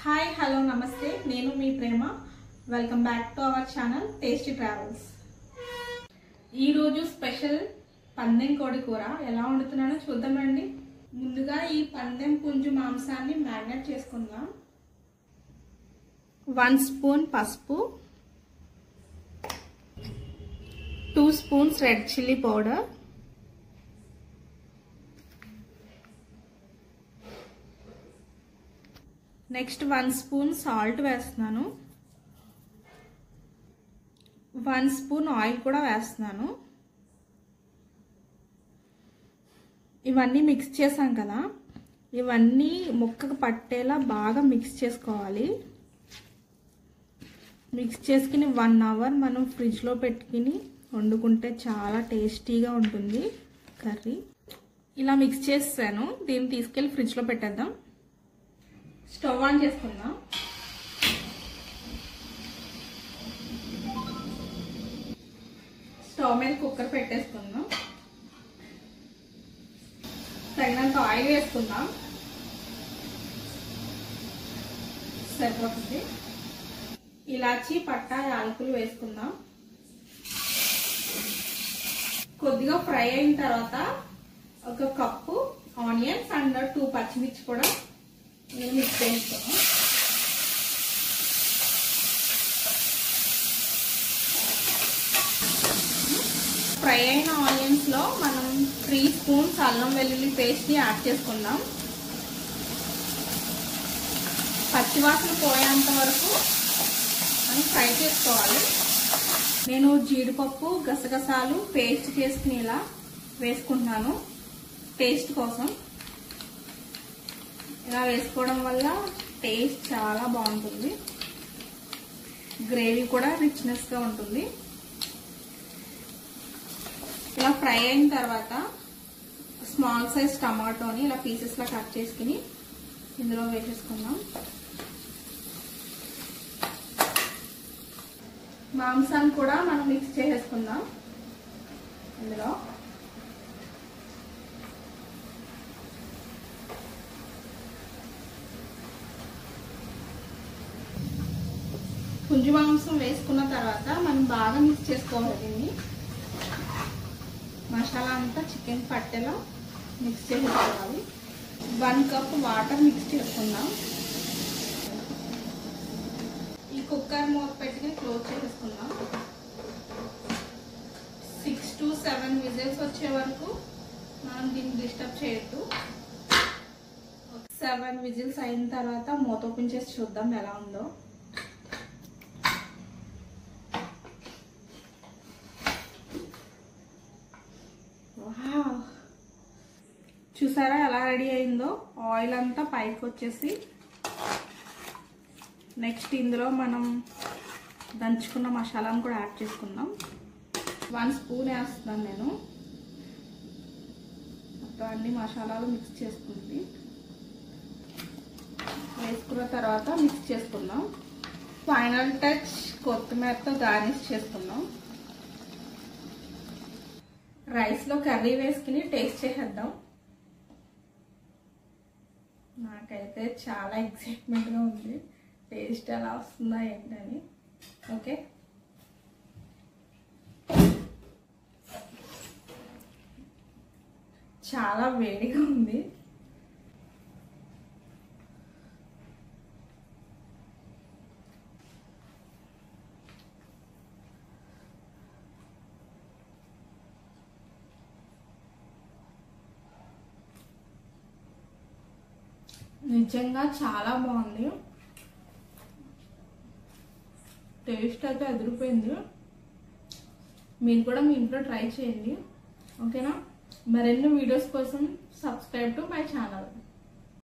Hi hello నమస్తే నేను మీ Prema welcome back to our channel tasty travels. ఈరోజు స్పెషల్ పందెం కోడి కూర ఎలా వండుతున్నానో చూద్దామండి. ముందుగా ఈ పందెం పుంజు మాంసాన్ని మ్యారినేట్ చేసుకుందాం. 1 స్పూన్ పసుపు, 2 spoons red chilli powder, next 1 spoon salt వేస్తున్నాను, 1 స్పూన్ ఆయిల్ కూడా వేస్తున్నాను. ఇవన్నీ మిక్స్ చేసాం కదా, ఇవన్నీ ముక్కకు పట్టేలా బాగా మిక్స్ చేసుకోవాలి. మిక్స్ చేసుకుని 1 అవర్ మనం ఫ్రిడ్జ్లో పెట్టుకుని వండుకుంటే చాలా టేస్టీగా ఉంటుంది కర్రీ. ఇలా మిక్స్ చేసాను, దీన్ని తీసుకెళ్ళి ఫ్రిడ్జ్లో పెట్టేద్దాం. స్టవ్ ఆన్ చేసుకుందాం. స్టవ్ మీద కుక్కర్ పెట్టేసుకుందాం. తగినంత ఆయిల్ వేసుకుందాం, సరిపోతుంది. ఇలాచి పట్టా యాలకులు వేసుకుందాం. కొద్దిగా ఫ్రై అయిన తర్వాత 1 కప్పు ఆనియన్స్ అండ్ 2 పచ్చిమిర్చి కూడా మిక్స్ చేసుకున్నాం. ఫ్రై అయిన ఆనియన్స్ లో మనం 3 స్పూన్స్ అల్లం వెల్లుల్లి పేస్ట్ ని యాడ్ చేసుకుందాం. పచ్చివాసన పోయేంత వరకు మనం ఫ్రై చేసుకోవాలి. నేను జీడిపప్పు గసగసాలు పేస్ట్ చేసుకుని ఇలా వేసుకుంటున్నాను టేస్ట్ కోసం. ఇలా వేసుకోవడం వల్ల టేస్ట్ చాలా బాగుంటుంది, గ్రేవీ కూడా రిచ్నెస్ గా ఉంటుంది. ఇలా ఫ్రై అయిన తర్వాత స్మాల్ సైజ్ టమాటోని ఇలా పీసెస్ లా కట్ చేసుకుని ఇందులో వేసేసుకుందాం. మాంసాన్ని కూడా మనం మిక్స్ చేసేసుకుందాం. ఇందులో పుంజు మాంసం వేసుకున్న తర్వాత మనం బాగా మిక్స్ చేసుకోవాలి. దీన్ని మసాలా అంతా చికెన్ పట్టేలా మిక్స్ చేసుకోవాలి. 1 కప్ వాటర్ మిక్స్ చేసుకుందాం. ఈ కుక్కర్ మూత పెట్టుకుని క్లోజ్ చేసుకుందాం. 6 to 7 విజిల్స్ వచ్చే వరకు మనం దీన్ని డిస్టర్బ్ చేయొద్దు. 7 విజిల్స్ అయిన తర్వాత మూత ఓపెన్ చేసి చూద్దాం ఎలా ఉందో. చూసారా ఎలా రెడీ అయిందో, ఆయిల్ అంతా పైకి వచ్చేసి. నెక్స్ట్ ఇందులో మనం దంచుకున్న మసాలాను కూడా యాడ్ చేసుకుందాం. 1 స్పూన్ వేస్తున్నాను నేను. మొత్తం అన్ని మసాలాలు మిక్స్ చేసుకుంది. వేసుకున్న తర్వాత మిక్స్ చేసుకుందాం. ఫైనల్ టచ్ కొత్తిమీరతో గార్నిష్ చేసుకుందాం. రైస్లో కర్రీ వేసుకుని టేస్ట్ చేసేద్దాం. నాకైతే చాలా ఎక్సైట్మెంట్గా ఉంది, టేస్ట్ ఎలా వస్తుందా ఏంటని. ఓకే, చాలా వేడిగా ఉంది. నిజంగా చాలా బాగుంది, టేస్ట్ అయితే అదిరిపోయింది. మీరు కూడా మీ ఇంట్లో ట్రై చేయండి. ఓకేనా? మరిన్ని వీడియోస్ కోసం సబ్స్క్రైబ్ టు మై ఛానల్.